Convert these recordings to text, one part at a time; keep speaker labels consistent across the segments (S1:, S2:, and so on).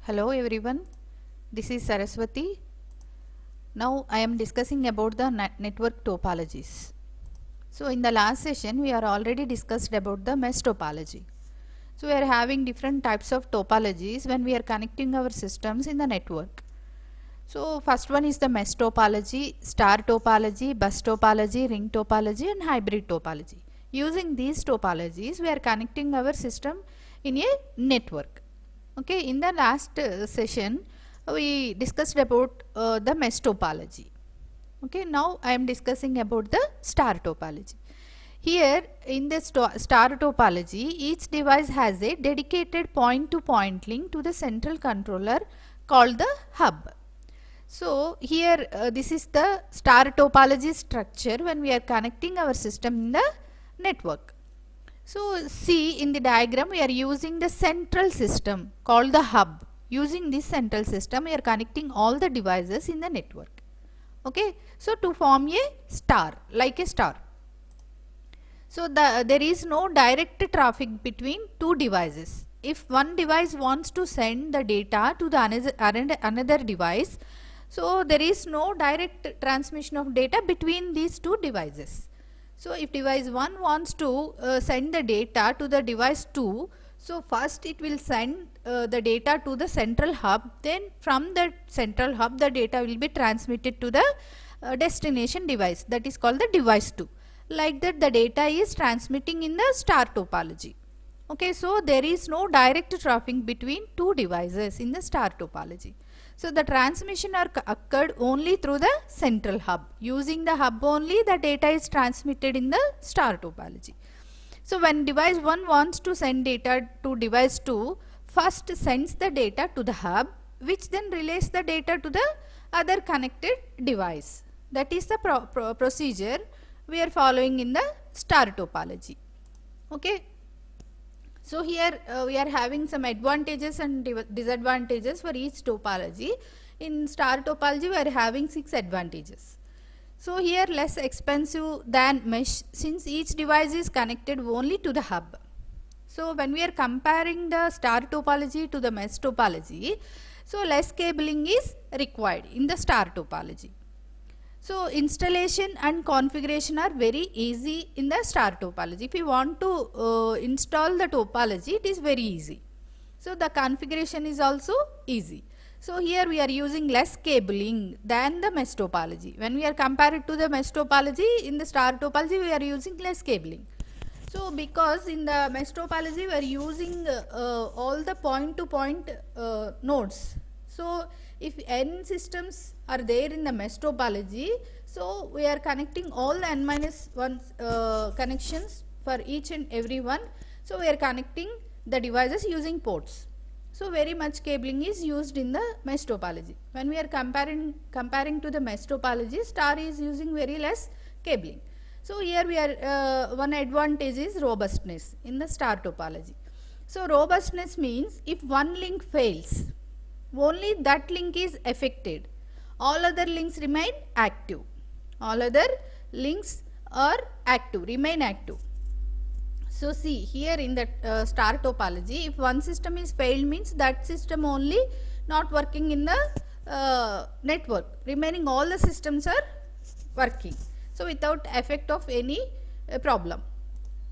S1: Hello everyone, this is Saraswati. Now I am discussing about the network topologies. So in the last session we are already discussed about the mesh topology. So we are having different types of topologies when we are connecting our systems in the network. So first one is the mesh topology, star topology, bus topology, ring topology and hybrid topology. Using these topologies we are connecting our system in a network. Okay, in the last session we discussed about the mesh topology. Okay, now I am discussing about the star topology. Here in the star topology, each device has a dedicated point-to-point link to the central controller called the hub. So here this is the star topology structure when we are connecting our system in the network. So see, in the diagram we are using the central system called the hub. Using this central system we are connecting all the devices in the network. Okay, so to form a star, like a star. So there is no direct traffic between two devices. If one device wants to send the data to the another device, so there is no direct transmission of data between these two devices. So if device 1 wants to send the data to the device 2, so first it will send the data to the central hub, then from the central hub the data will be transmitted to the destination device, that is called the device 2. Like that the data is transmitting in the star topology. Okay, so there is no direct traffic between two devices in the star topology. So the transmission occurred only through the central hub. Using the hub only the data is transmitted in the star topology. So when device 1 wants to send data to device 2, first sends the data to the hub, which then relays the data to the other connected device. That is the procedure we are following in the star topology. Okay. So here we are having some advantages and disadvantages for each topology. In star topology we are having 6 advantages. So here less expensive than mesh, since each device is connected only to the hub. So when we are comparing the star topology to the mesh topology, so less cabling is required in the star topology. So installation and configuration are very easy in the star topology. If you want to install the topology, it is very easy. So the configuration is also easy. So here we are using less cabling than the mesh topology. When we are compared to the mesh topology, in the star topology we are using less cabling. So because in the mesh topology we are using all the point-to-point nodes. So if n systems are there in the mesh topology, so we are connecting all the n-1 connections for each and every one. So we are connecting the devices using ports. So very much cabling is used in the mesh topology. When we are comparing to the mesh topology, star is using very less cabling. So here we are one advantage is robustness in the star topology. So robustness means if one link fails, only that link is affected. All other links remain active. All other links are active, remain active. So see here in the star topology, if one system is failed means that system only not working in the network. Remaining all the systems are working. So without effect of any problem.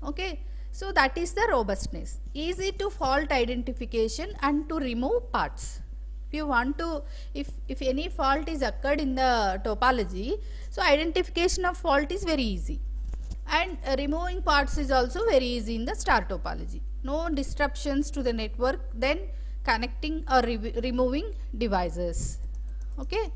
S1: Okay. So that is the robustness. Easy to fault identification and to remove parts. If you want to, if any fault is occurred in the topology, so identification of fault is very easy, and removing parts is also very easy in the star topology. No disruptions to the network, then connecting or removing devices. Okay,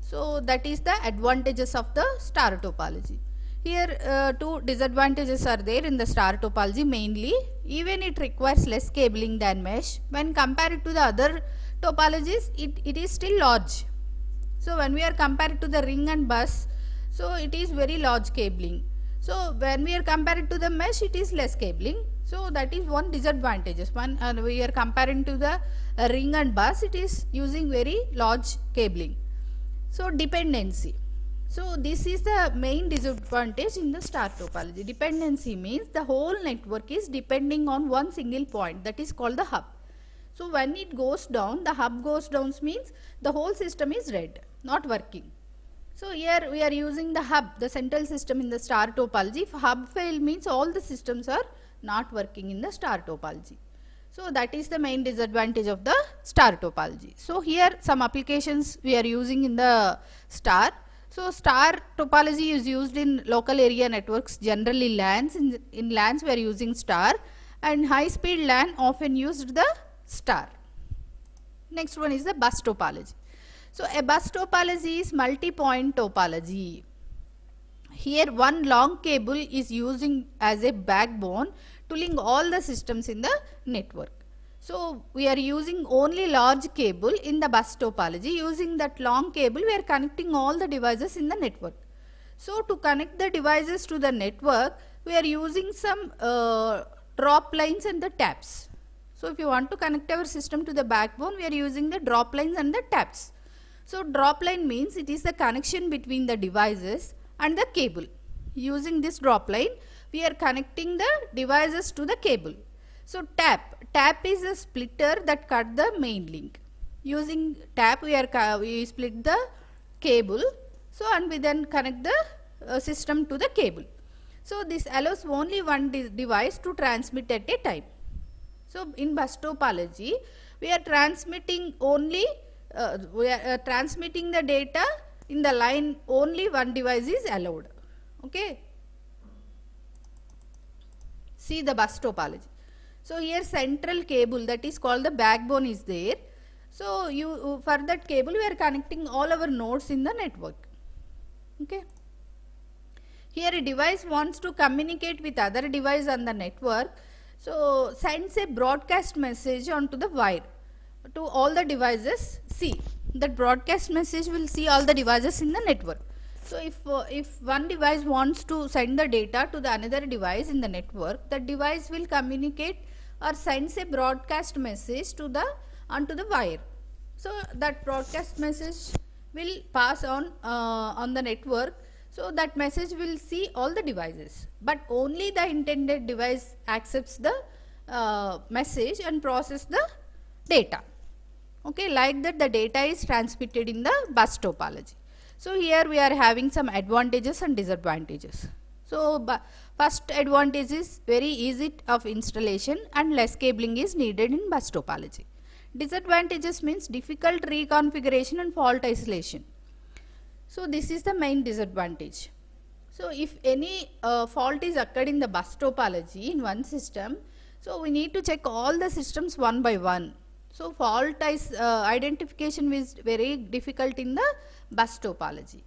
S1: so that is the advantages of the star topology. Here two disadvantages are there in the star topology mainly. Even it requires less cabling than mesh. When compared to the other topologies, it is still large. So when we are compared to the ring and bus, so it is very large cabling. So when we are compared to the mesh, it is less cabling. So that is one disadvantages. One we are comparing to the ring and bus, it is using very large cabling. So dependency. So this is the main disadvantage in the star topology. Dependency means the whole network is depending on one single point, that is called the hub. So when it goes down, the hub goes down means the whole system is red, not working. So here we are using the hub, the central system in the star topology. If hub fail means all the systems are not working in the star topology. So that is the main disadvantage of the star topology. So here some applications we are using in the star. So star topology is used in local area networks, generally LANs. In LANs we are using star, and high speed LAN often used the star. Next one is the bus topology. So a bus topology is multi-point topology. Here one long cable is using as a backbone to link all the systems in the network. So we are using only large cable in the bus topology. Using that long cable we are connecting all the devices in the network. So to connect the devices to the network we are using some drop lines and the taps. So if you want to connect our system to the backbone, we are using the drop lines and the taps. So drop line means it is the connection between the devices and the cable. Using this drop line we are connecting the devices to the cable. So tap is a splitter that cut the main link. Using tap we split the cable, so and we then connect the system to the cable. So this allows only one device to transmit at a time. So in bus topology we are transmitting only transmitting the data in the line, only one device is allowed. Okay. See the bus topology. So here central cable, that is called the backbone, is there. So you for that cable we are connecting all our nodes in the network. Okay. Here a device wants to communicate with other device on the network, so sends a broadcast message onto the wire to all the devices. See, that broadcast message will see all the devices in the network. So if one device wants to send the data to the another device in the network, the device will communicate or sends a broadcast message to the onto the wire. So that broadcast message will pass on the network. So that message will see all the devices, but only the intended device accepts the message and process the data. Okay, like that the data is transmitted in the bus topology. So here we are having some advantages and disadvantages. So first advantage is very easy of installation and less cabling is needed in bus topology. Disadvantages means difficult reconfiguration and fault isolation. So this is the main disadvantage. So if any fault is occurred in the bus topology in one system, so we need to check all the systems one by one. So fault identification is very difficult in the bus topology.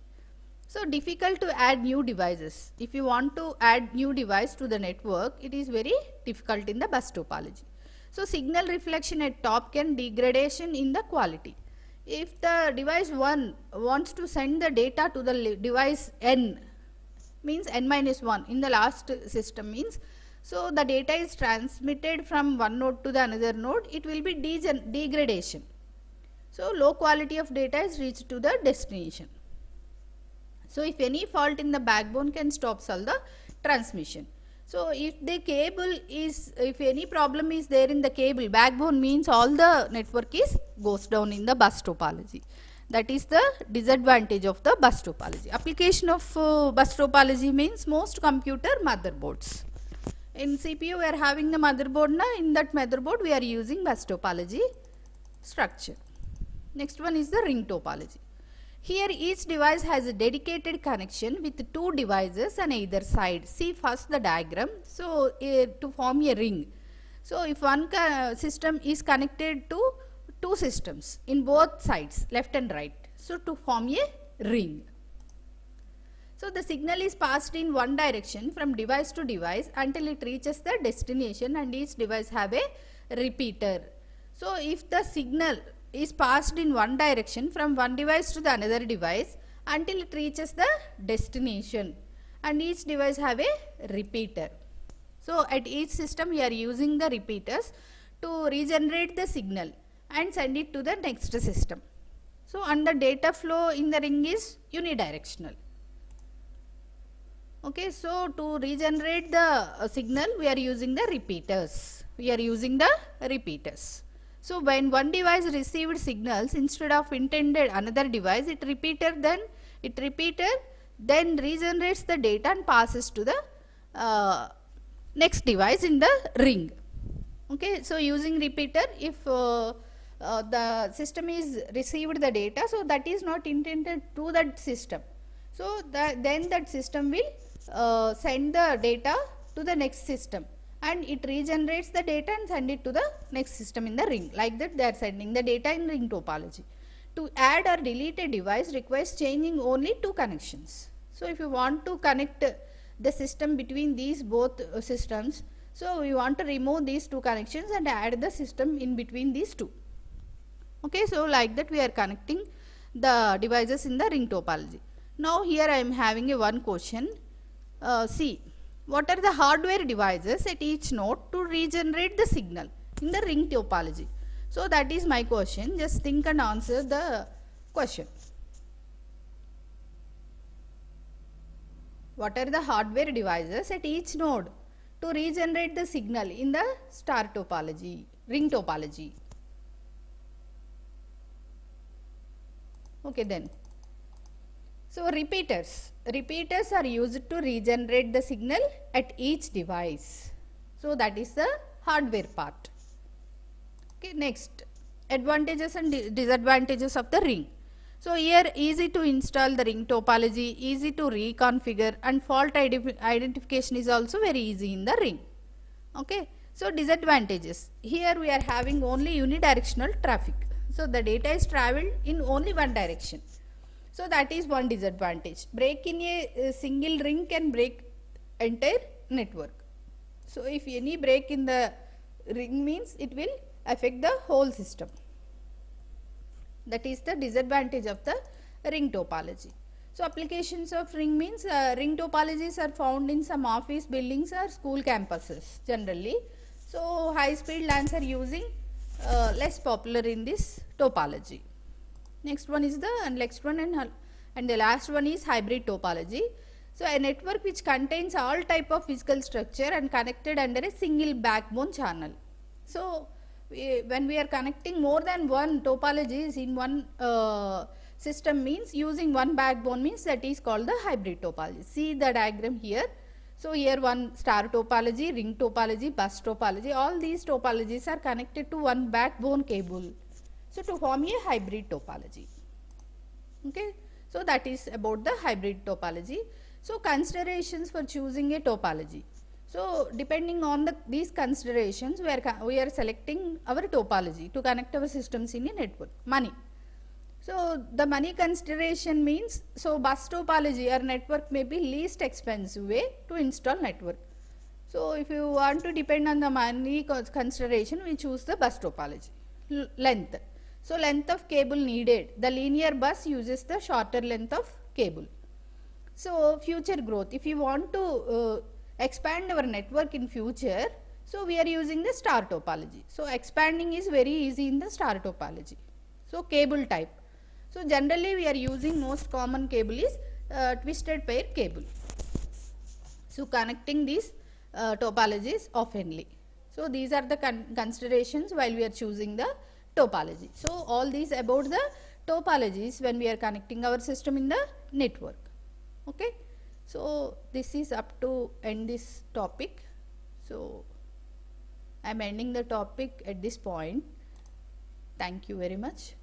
S1: So difficult to add new devices. If you want to add new device to the network, it is very difficult in the bus topology. So signal reflection at top can degradation in the quality. If the device 1 wants to send the data to the device n, means n minus 1 in the last system means, so the data is transmitted from one node to the another node, it will be degradation. So low quality of data is reached to the destination. So if any fault in the backbone can stop all the transmission. So if the cable is, if any problem is there in the cable, backbone means all the network is goes down in the bus topology. That is the disadvantage of the bus topology. Application of bus topology means most computer motherboards. In CPU we are having the motherboard, in that motherboard we are using bus topology structure. Next one is the ring topology. Here each device has a dedicated connection with two devices on either side. See first the diagram. So to form a ring. So if one system is connected to two systems in both sides, left and right. So to form a ring. So the signal is passed in one direction from device to device until it reaches the destination, and each device have a repeater. So if the signal is passed in one direction from one device to the another device until it reaches the destination, and each device have a repeater. So at each system we are using the repeaters to regenerate the signal and send it to the next system. So and the data flow in the ring is unidirectional. Okay, so to regenerate the signal we are using the repeaters. So when one device received signals instead of intended another device, it repeater then regenerates the data and passes to the next device in the ring. Okay, so using repeater, if the system is received the data, so that is not intended to that system, so then that system will send the data to the next system, and it regenerates the data and send it to the next system in the ring. Like that they are sending the data in ring topology. To add or delete a device requires changing only two connections. So if you want to connect the system between these both systems, so we want to remove these two connections and add the system in between these two. Okay, so like that we are connecting the devices in the ring topology. Now here I am having a one question. See, what are the hardware devices at each node to regenerate the signal in the ring topology? So that is my question. Just think and answer the question. What are the hardware devices at each node to regenerate the signal in the star topology, ring topology? Okay then. So repeaters are used to regenerate the signal at each device. So that is the hardware part. Okay, next, advantages and disadvantages of the ring. So here easy to install the ring topology, easy to reconfigure, and fault identification is also very easy in the ring. Okay, so disadvantages. Here we are having only unidirectional traffic. So the data is traveled in only one direction. So that is one disadvantage. Break in a single ring can break entire network. So if any break in the ring means it will affect the whole system. That is the disadvantage of the ring topology. So applications of ring means ring topologies are found in some office buildings or school campuses generally. So high speed LANs are using less popular in this topology. Next one is the and the last one is hybrid topology. So a network which contains all type of physical structure and connected under a single backbone channel. So when we are connecting more than one topologies in one system means using one backbone means that is called the hybrid topology. See the diagram here. So here one star topology, ring topology, bus topology, all these topologies are connected to one backbone cable. So to form a hybrid topology. Okay. So that is about the hybrid topology. So considerations for choosing a topology. So depending on these considerations, we are selecting our topology to connect our systems in a network. Money. So the money consideration means, so bus topology or network may be least expensive way to install network. So if you want to depend on the money consideration, we choose the bus topology. Length. So length of cable needed. The linear bus uses the shorter length of cable. So future growth. If you want to expand our network in future, so we are using the star topology. So expanding is very easy in the star topology. So cable type. So generally we are using most common cable is twisted pair cable. So connecting these topologies oftenly. So these are the considerations while we are choosing the topology. So all these about the topologies when we are connecting our system in the network. Okay. So this is up to end this topic. So I am ending the topic at this point. Thank you very much.